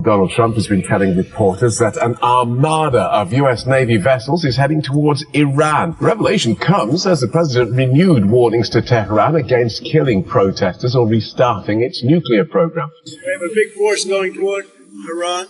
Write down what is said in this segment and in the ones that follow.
Donald Trump has been telling reporters that an armada of U.S. Navy vessels is heading towards Iran. The revelation comes as the president renewed warnings to Tehran against killing protesters or restarting its nuclear program. We have a big force going toward Iran.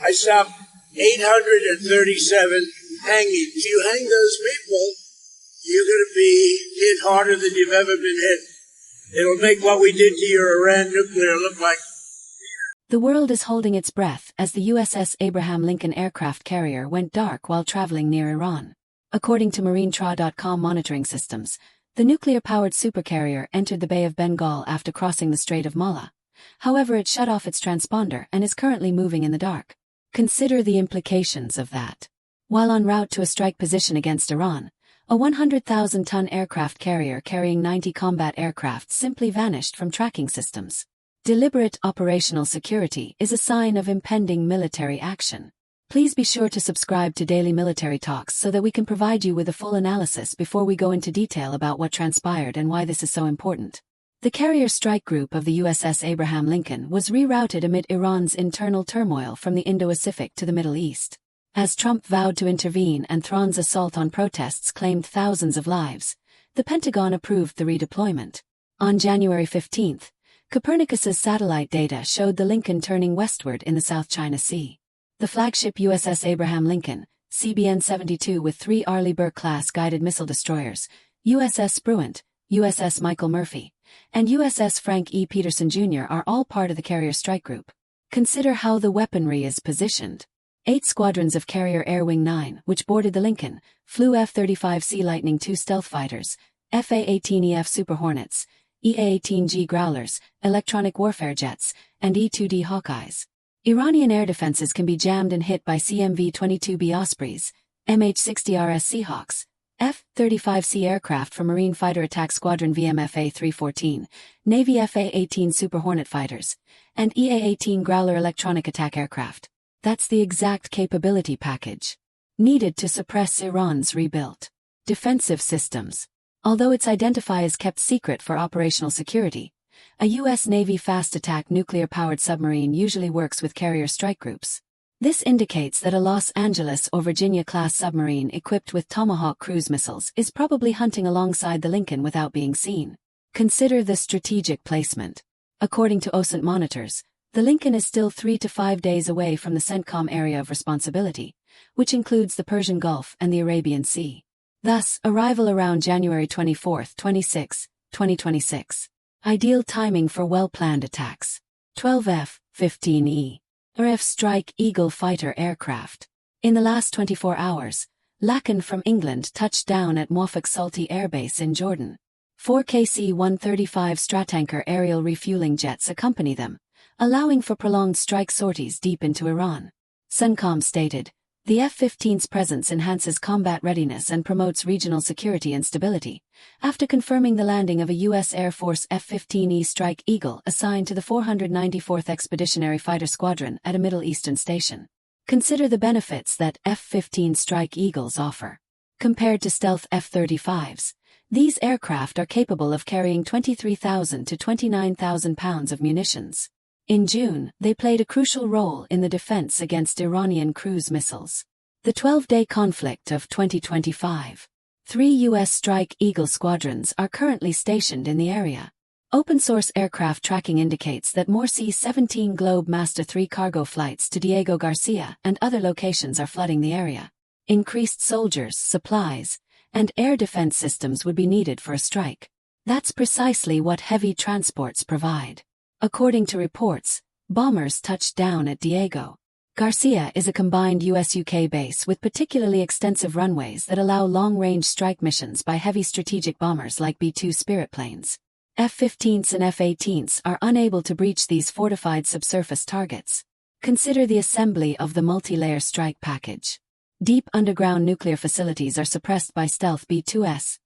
I stopped 837 hangings. If you hang those people, you're going to be hit harder than you've ever been hit. It'll make what we did to your Iran nuclear look like. The world is holding its breath as the USS Abraham Lincoln aircraft carrier went dark while traveling near Iran. According to MarineTra.com monitoring systems, the nuclear-powered supercarrier entered the Bay of Bengal after crossing the Strait of Malha. However, it shut off its transponder and is currently moving in the dark. Consider the implications of that. While en route to a strike position against Iran, a 100,000-ton aircraft carrier carrying 90 combat aircraft simply vanished from tracking systems. Deliberate operational security is a sign of impending military action. Please be sure to subscribe to Daily Military Talks so that we can provide you with a full analysis before we go into detail about what transpired and why this is so important. The carrier strike group of the USS Abraham Lincoln was rerouted amid Iran's internal turmoil from the Indo-Pacific to the Middle East. As Trump vowed to intervene and Tehran's assault on protests claimed thousands of lives, the Pentagon approved the redeployment. On January 15, Copernicus's satellite data showed the Lincoln turning westward in the South China Sea. The flagship USS Abraham Lincoln, CBN-72 with 3 Arleigh Burke-class guided missile destroyers, USS Spruant, USS Michael Murphy, and USS Frank E. Peterson Jr. are all part of the carrier strike group. Consider how the weaponry is positioned. 8 squadrons of Carrier Air Wing 9, which boarded the Lincoln, flew F-35C Lightning II stealth fighters, FA-18EF Super Hornets, EA-18G Growlers, electronic warfare jets, and E-2D Hawkeyes. Iranian air defenses can be jammed and hit by CMV-22B Ospreys, MH-60RS Seahawks, F-35C aircraft from Marine Fighter Attack Squadron VMFA-314, Navy FA-18 Super Hornet fighters, and EA-18 Growler electronic attack aircraft. That's the exact capability package needed to suppress Iran's rebuilt defensive systems. Although its identifier is kept secret for operational security, a U.S. Navy fast attack nuclear-powered submarine usually works with carrier strike groups. This indicates that a Los Angeles or Virginia-class submarine equipped with Tomahawk cruise missiles is probably hunting alongside the Lincoln without being seen. Consider the strategic placement. According to OSINT monitors, the Lincoln is still 3 to 5 days away from the CENTCOM area of responsibility, which includes the Persian Gulf and the Arabian Sea. Thus, arrival around January 24-26, 2026. Ideal timing for well-planned attacks. 12 F-15E RF Strike Eagle fighter aircraft. In the last 24 hours, Lacan from England touched down at Muwafaq Salti Air Base in Jordan. 4 KC-135 Stratanker aerial refueling jets accompany them, allowing for prolonged strike sorties deep into Iran. CENTCOM stated, the F-15's presence enhances combat readiness and promotes regional security and stability, after confirming the landing of a U.S. Air Force F-15E Strike Eagle assigned to the 494th Expeditionary Fighter Squadron at a Middle Eastern station. Consider the benefits that F-15 Strike Eagles offer. Compared to stealth F-35s, these aircraft are capable of carrying 23,000 to 29,000 pounds of munitions. In June, they played a crucial role in the defense against Iranian cruise missiles. The 12-day conflict of 2025. 3 U.S. Strike Eagle squadrons are currently stationed in the area. Open-source aircraft tracking indicates that more C-17 Globe Master 3 cargo flights to Diego Garcia and other locations are flooding the area. Increased soldiers, supplies, and air defense systems would be needed for a strike. That's precisely what heavy transports provide. According to reports, bombers touched down at Diego Garcia is a combined US-UK base with particularly extensive runways that allow long-range strike missions by heavy strategic bombers like B-2 Spirit planes. F-15s and F-18s are unable to breach these fortified subsurface targets. Consider the assembly of the multi-layer strike package. Deep underground nuclear facilities are suppressed by stealth B-2S.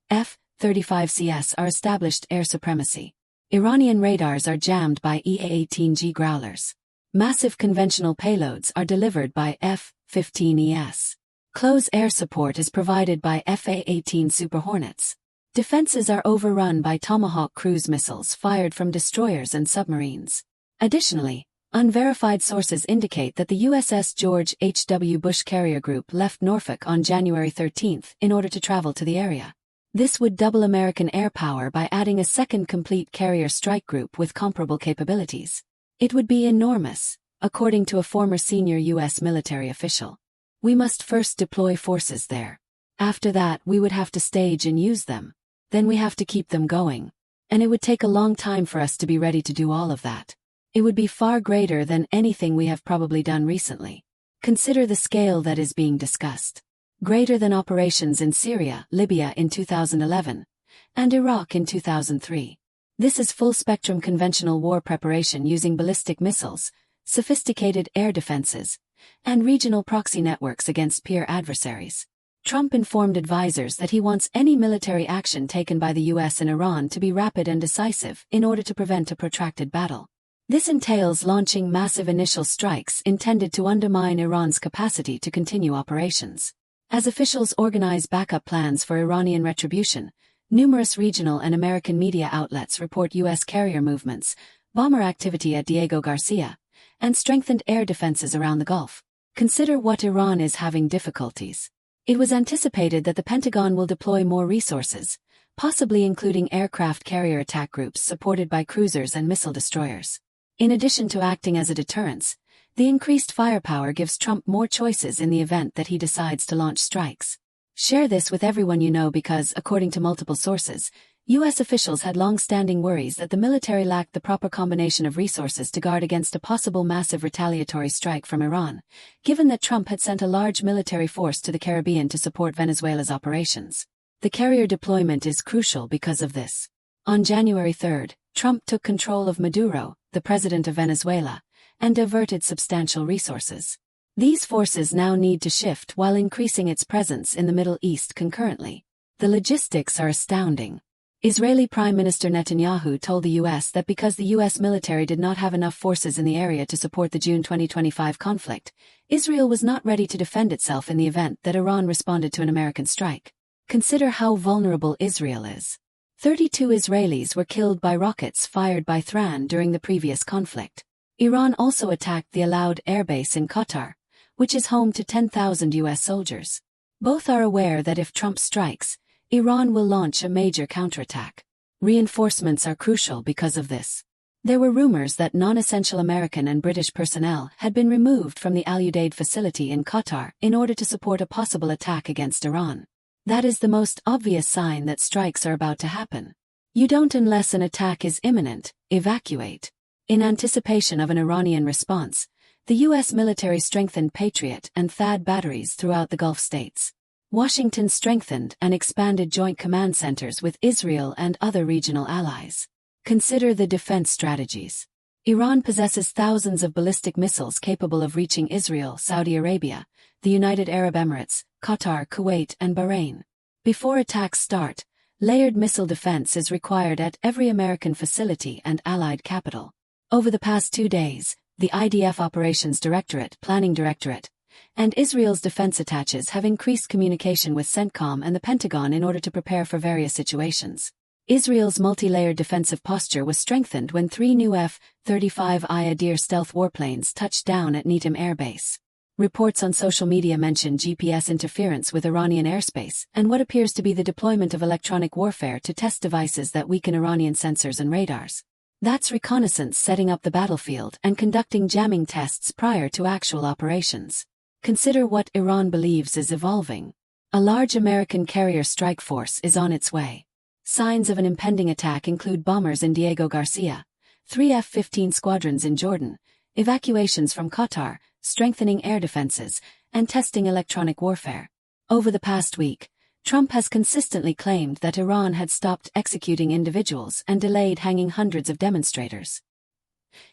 F-35CS are established air supremacy. Iranian radars are jammed by EA-18G Growlers. Massive conventional payloads are delivered by F-15ES. Close air support is provided by FA-18 Super Hornets. Defenses are overrun by Tomahawk cruise missiles fired from destroyers and submarines. Additionally, Unverified sources indicate that the USS George H.W. Bush carrier group left Norfolk on January 13 in order to travel to the area. This would double American air power by adding a second complete carrier strike group with comparable capabilities. It would be enormous, according to a former senior U.S. military official. We must first deploy forces there. After that, we would have to stage and use them. Then we have to keep them going. And it would take a long time for us to be ready to do all of that. It would be far greater than anything we have probably done recently. Consider the scale that is being discussed. Greater than operations in Syria, Libya in 2011, and Iraq in 2003. This is full-spectrum conventional war preparation using ballistic missiles, sophisticated air defenses, and regional proxy networks against peer adversaries. Trump informed advisors that he wants any military action taken by the U.S. and Iran to be rapid and decisive in order to prevent a protracted battle. This entails launching massive initial strikes intended to undermine Iran's capacity to continue operations. As officials organize backup plans for Iranian retribution, numerous regional and American media outlets report U.S. carrier movements, bomber activity at Diego Garcia, and strengthened air defenses around the Gulf. Consider what Iran is having difficulties. It was anticipated that the Pentagon will deploy more resources, possibly including aircraft carrier attack groups supported by cruisers and missile destroyers. In addition to acting as a deterrence, the increased firepower gives Trump more choices in the event that he decides to launch strikes. Share this with everyone you know because, according to multiple sources, U.S. officials had long-standing worries that the military lacked the proper combination of resources to guard against a possible massive retaliatory strike from Iran, given that Trump had sent a large military force to the Caribbean to support Venezuela's operations. The carrier deployment is crucial because of this. On January 3, Trump took control of Maduro, the president of Venezuela, and diverted substantial resources. These forces now need to shift while increasing its presence in the Middle East concurrently. The logistics are astounding. Israeli Prime Minister Netanyahu told the U.S. that because the U.S. military did not have enough forces in the area to support the June 2025 conflict, Israel was not ready to defend itself in the event that Iran responded to an American strike. Consider how vulnerable Israel is. 32 Israelis were killed by rockets fired by Thran during the previous conflict. Iran also attacked the Al-Aud airbase in Qatar, which is home to 10,000 U.S. soldiers. Both are aware that if Trump strikes, Iran will launch a major counterattack. Reinforcements are crucial because of this. There were rumors that non-essential American and British personnel had been removed from the Al-Udeid facility in Qatar in order to support a possible attack against Iran. That is the most obvious sign that strikes are about to happen. You don't unless an attack is imminent, evacuate. In anticipation of an Iranian response, the U.S. military strengthened Patriot and THAAD batteries throughout the Gulf states. Washington strengthened and expanded joint command centers with Israel and other regional allies. Consider the defense strategies. Iran possesses thousands of ballistic missiles capable of reaching Israel, Saudi Arabia, the United Arab Emirates, Qatar, Kuwait, and Bahrain. Before attacks start, layered missile defense is required at every American facility and allied capital. Over the past 2 days, the IDF Operations Directorate, Planning Directorate, and Israel's defense attaches have increased communication with CENTCOM and the Pentagon in order to prepare for various situations. Israel's multi-layered defensive posture was strengthened when 3 new F-35I Adir stealth warplanes touched down at Netam Air Base. Reports on social media mention GPS interference with Iranian airspace and what appears to be the deployment of electronic warfare to test devices that weaken Iranian sensors and radars. That's reconnaissance setting up the battlefield and conducting jamming tests prior to actual operations. Consider what Iran believes is evolving. A large American carrier strike force is on its way. Signs of an impending attack include bombers in Diego Garcia, 3 F-15 squadrons in Jordan, evacuations from Qatar, strengthening air defenses, and testing electronic warfare. Over the past week, Trump has consistently claimed that Iran had stopped executing individuals and delayed hanging hundreds of demonstrators.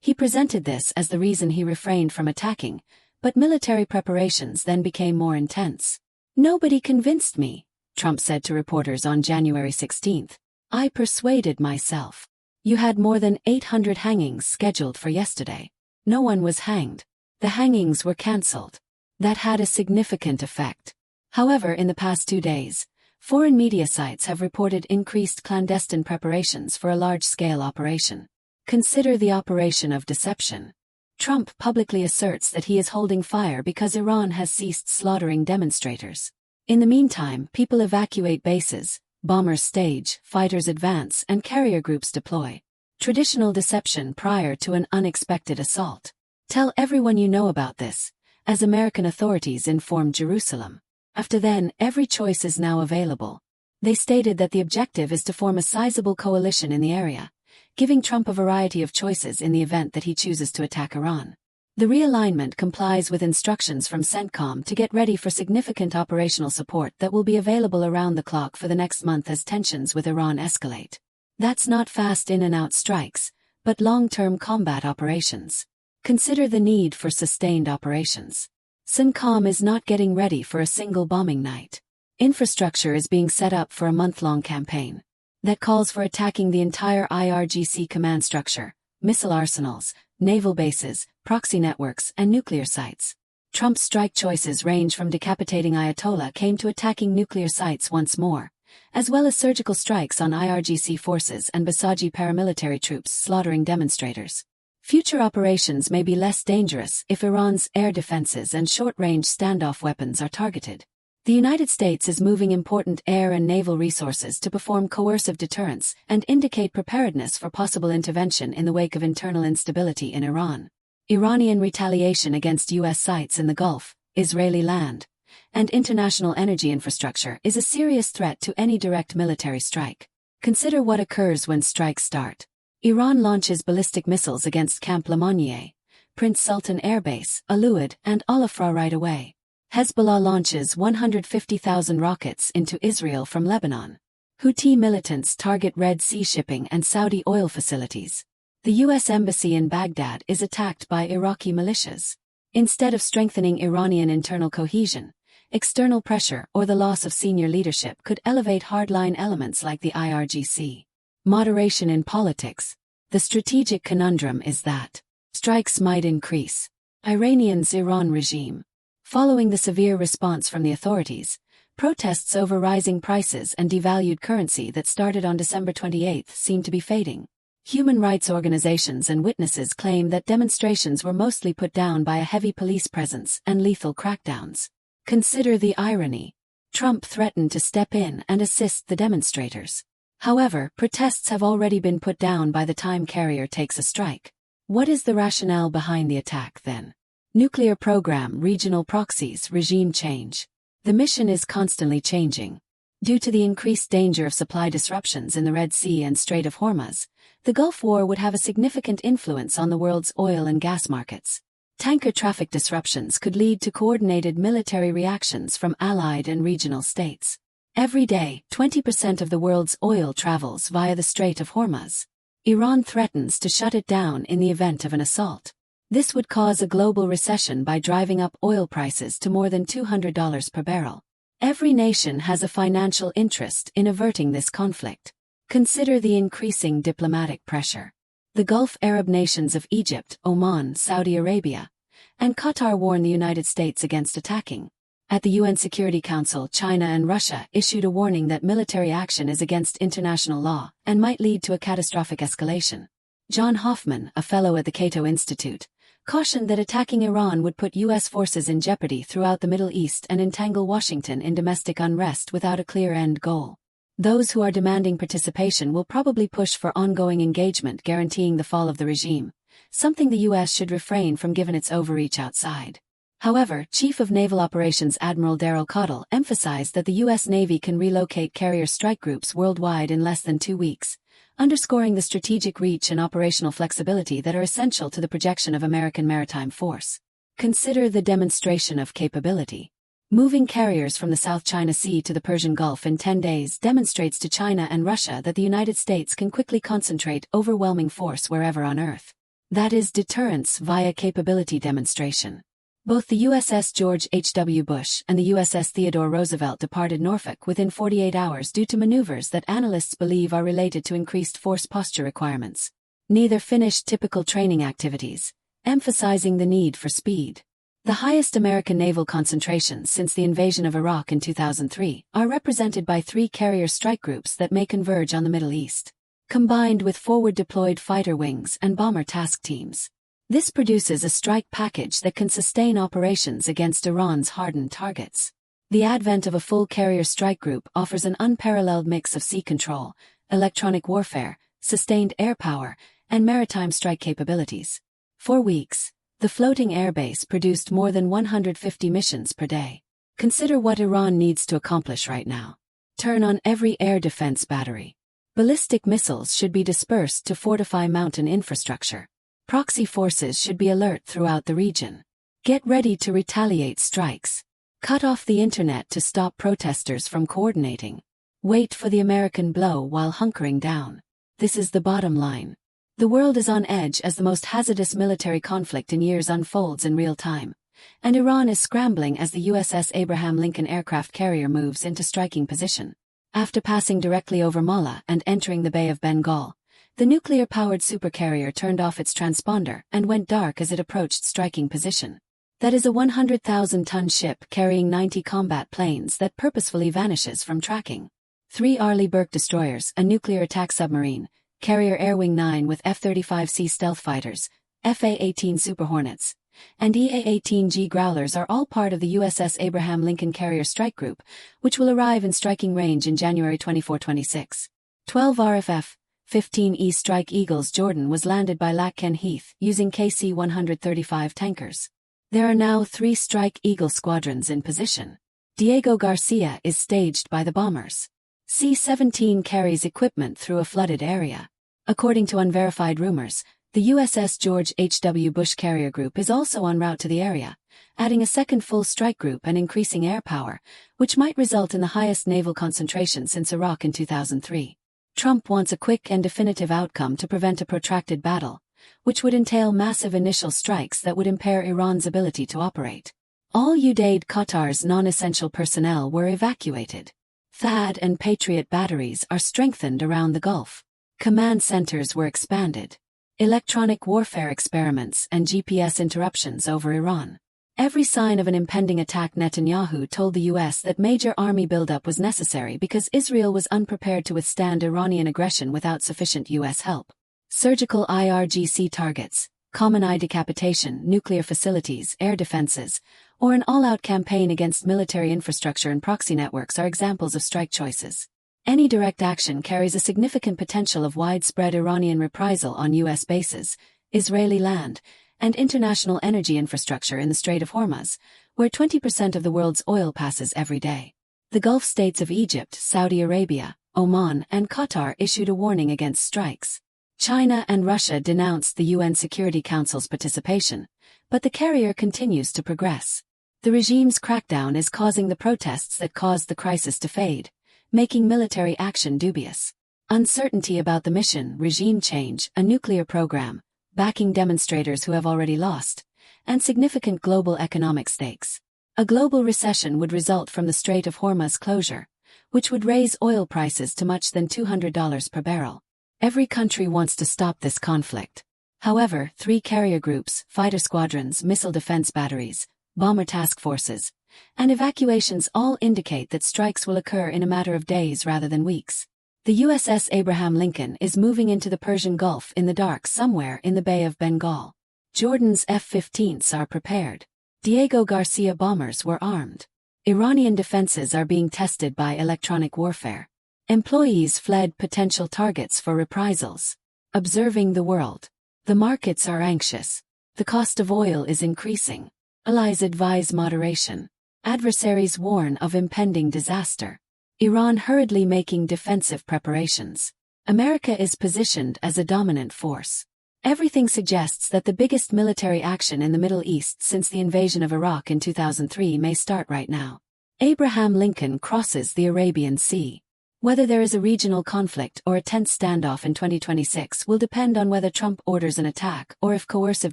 He presented this as the reason he refrained from attacking, but military preparations then became more intense. "Nobody convinced me," Trump said to reporters on January 16. "I persuaded myself. You had more than 800 hangings scheduled for yesterday. No one was hanged. The hangings were cancelled. That had a significant effect." However, in the past 2 days, foreign media sites have reported increased clandestine preparations for a large-scale operation. Consider the operation of deception. Trump publicly asserts that he is holding fire because Iran has ceased slaughtering demonstrators. In the meantime, people evacuate bases, bombers stage, fighters advance, and carrier groups deploy. Traditional deception prior to an unexpected assault. Tell everyone you know about this, as American authorities informed Jerusalem. After then, every choice is now available. They stated that the objective is to form a sizable coalition in the area, giving Trump a variety of choices in the event that he chooses to attack Iran. The realignment complies with instructions from CENTCOM to get ready for significant operational support that will be available around the clock for the next month as tensions with Iran escalate. That's not fast in-and-out strikes, but long-term combat operations. Consider the need for sustained operations. CENTCOM is not getting ready for a single bombing night. Infrastructure is being set up for a month-long campaign that calls for attacking the entire IRGC command structure, missile arsenals, naval bases, proxy networks, and nuclear sites. Trump's strike choices range from decapitating Ayatollah Khamenei to attacking nuclear sites once more, as well as surgical strikes on IRGC forces and Basaji paramilitary troops slaughtering demonstrators. Future operations may be less dangerous if Iran's air defenses and short-range standoff weapons are targeted. The United States is moving important air and naval resources to perform coercive deterrence and indicate preparedness for possible intervention in the wake of internal instability in Iran. Iranian retaliation against U.S. sites in the Gulf, Israeli land, and international energy infrastructure is a serious threat to any direct military strike. Consider what occurs when strikes start. Iran launches ballistic missiles against Camp Lemonnier, Prince Sultan Air Base, Aluad, and Al Afra right away. Hezbollah launches 150,000 rockets into Israel from Lebanon. Houthi militants target Red Sea shipping and Saudi oil facilities. The U.S. embassy in Baghdad is attacked by Iraqi militias. Instead of strengthening Iranian internal cohesion, external pressure or the loss of senior leadership could elevate hardline elements like the IRGC. Moderation in politics. The strategic conundrum is that strikes might increase. Iranians' Iran regime. Following the severe response from the authorities, protests over rising prices and devalued currency that started on December 28 seem to be fading. Human rights organizations and witnesses claim that demonstrations were mostly put down by a heavy police presence and lethal crackdowns. Consider the irony. Trump threatened to step in and assist the demonstrators. However, protests have already been put down by the time carrier takes a strike. What is the rationale behind the attack then? Nuclear program, regional proxies, regime change. The mission is constantly changing. Due to the increased danger of supply disruptions in the Red Sea and Strait of Hormuz, the Gulf War would have a significant influence on the world's oil and gas markets. Tanker traffic disruptions could lead to coordinated military reactions from allied and regional states. Every day, 20% of the world's oil travels via the Strait of Hormuz. Iran threatens to shut it down in the event of an assault. This would cause a global recession by driving up oil prices to more than $200 per barrel. Every nation has a financial interest in averting this conflict. Consider the increasing diplomatic pressure. The Gulf Arab nations of Egypt, Oman, Saudi Arabia, and Qatar warn the United States against attacking. At the UN Security Council, China and Russia issued a warning that military action is against international law and might lead to a catastrophic escalation. John Hoffman, a fellow at the Cato Institute, cautioned that attacking Iran would put U.S. forces in jeopardy throughout the Middle East and entangle Washington in domestic unrest without a clear end goal. Those who are demanding participation will probably push for ongoing engagement guaranteeing the fall of the regime, something the U.S. should refrain from given its overreach outside. However, Chief of Naval Operations Admiral Daryl Cottle emphasized that the U.S. Navy can relocate carrier strike groups worldwide in less than 2 weeks, underscoring the strategic reach and operational flexibility that are essential to the projection of American maritime force. Consider the demonstration of capability. Moving carriers from the South China Sea to the Persian Gulf in 10 days demonstrates to China and Russia that the United States can quickly concentrate overwhelming force wherever on Earth. That is deterrence via capability demonstration. Both the USS George H.W. Bush and the USS Theodore Roosevelt departed Norfolk within 48 hours due to maneuvers that analysts believe are related to increased force posture requirements. Neither finished typical training activities, emphasizing the need for speed. The highest American naval concentrations since the invasion of Iraq in 2003 are represented by 3 carrier strike groups that may converge on the Middle East, combined with forward-deployed fighter wings and bomber task teams. This produces a strike package that can sustain operations against Iran's hardened targets. The advent of a full carrier strike group offers an unparalleled mix of sea control, electronic warfare, sustained air power, and maritime strike capabilities. For weeks, the floating airbase produced more than 150 missions per day. Consider what Iran needs to accomplish right now. Turn on every air defense battery. Ballistic missiles should be dispersed to fortify mountain infrastructure. Proxy forces should be alert throughout the region. Get ready to retaliate strikes. Cut off the internet to stop protesters from coordinating. Wait for the American blow while hunkering down. This is the bottom line. The world is on edge as the most hazardous military conflict in years unfolds in real time. And Iran is scrambling as the USS Abraham Lincoln aircraft carrier moves into striking position. After passing directly over Malha and entering the Bay of Bengal, the nuclear-powered supercarrier turned off its transponder and went dark as it approached striking position. That is a 100,000-ton ship carrying 90 combat planes that purposefully vanishes from tracking. 3 Arleigh Burke destroyers, a nuclear attack submarine, carrier Air Wing 9 with F-35C stealth fighters, FA-18 Super Hornets, and EA-18G Growlers are all part of the USS Abraham Lincoln Carrier Strike Group, which will arrive in striking range in January 24-26. 12 RFF-15E Strike Eagles Jordan was landed by Laken Heath using KC-135 tankers. There are now 3 Strike Eagle squadrons in position. Diego Garcia is staged by the bombers. C-17 carries equipment through a flooded area. According to unverified rumors, the USS George H.W. Bush Carrier Group is also en route to the area, adding a second full strike group and increasing air power, which might result in the highest naval concentration since Iraq in 2003. Trump wants a quick and definitive outcome to prevent a protracted battle, which would entail massive initial strikes that would impair Iran's ability to operate. All Udaid Qatar's non-essential personnel were evacuated. THAAD and Patriot batteries are strengthened around the Gulf. Command centers were expanded. Electronic warfare experiments and GPS interruptions over Iran. Every sign of an impending attack. Netanyahu told the U.S. that major army buildup was necessary because Israel was unprepared to withstand Iranian aggression without sufficient U.S. help. Surgical IRGC targets, common eye decapitation, nuclear facilities, air defenses, or an all-out campaign against military infrastructure and proxy networks are examples of strike choices. Any direct action carries a significant potential of widespread Iranian reprisal on U.S. bases, Israeli land, and international energy infrastructure in the Strait of Hormuz, where 20% of the world's oil passes every day. The Gulf states of Egypt, Saudi Arabia, Oman, and Qatar issued a warning against strikes. China and Russia denounced the UN Security Council's participation, but the carrier continues to progress. The regime's crackdown is causing the protests that caused the crisis to fade, making military action dubious. Uncertainty about the mission, regime change, a nuclear program, backing demonstrators who have already lost, and significant global economic stakes. A global recession would result from the Strait of Hormuz closure, which would raise oil prices to much than $200 per barrel. Every country wants to stop this conflict. However, 3 carrier groups, fighter squadrons, missile defense batteries, bomber task forces, and evacuations all indicate that strikes will occur in a matter of days rather than weeks. The USS Abraham Lincoln is moving into the Persian Gulf in the dark somewhere in the Bay of Bengal. Jordan's F-15s are prepared. Diego Garcia bombers were armed. Iranian defenses are being tested by electronic warfare. Employees fled potential targets for reprisals. Observing the world. The markets are anxious. The cost of oil is increasing. Allies advise moderation. Adversaries warn of impending disaster. Iran hurriedly making defensive preparations. America is positioned as a dominant force. Everything suggests that the biggest military action in the Middle East since the invasion of Iraq in 2003 may start right now. Abraham Lincoln crosses the Arabian Sea. Whether there is a regional conflict or a tense standoff in 2026 will depend on whether Trump orders an attack or if coercive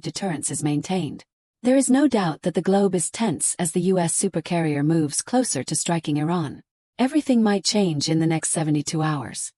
deterrence is maintained. There is no doubt that the globe is tense as the U.S. supercarrier moves closer to striking Iran. Everything might change in the next 72 hours.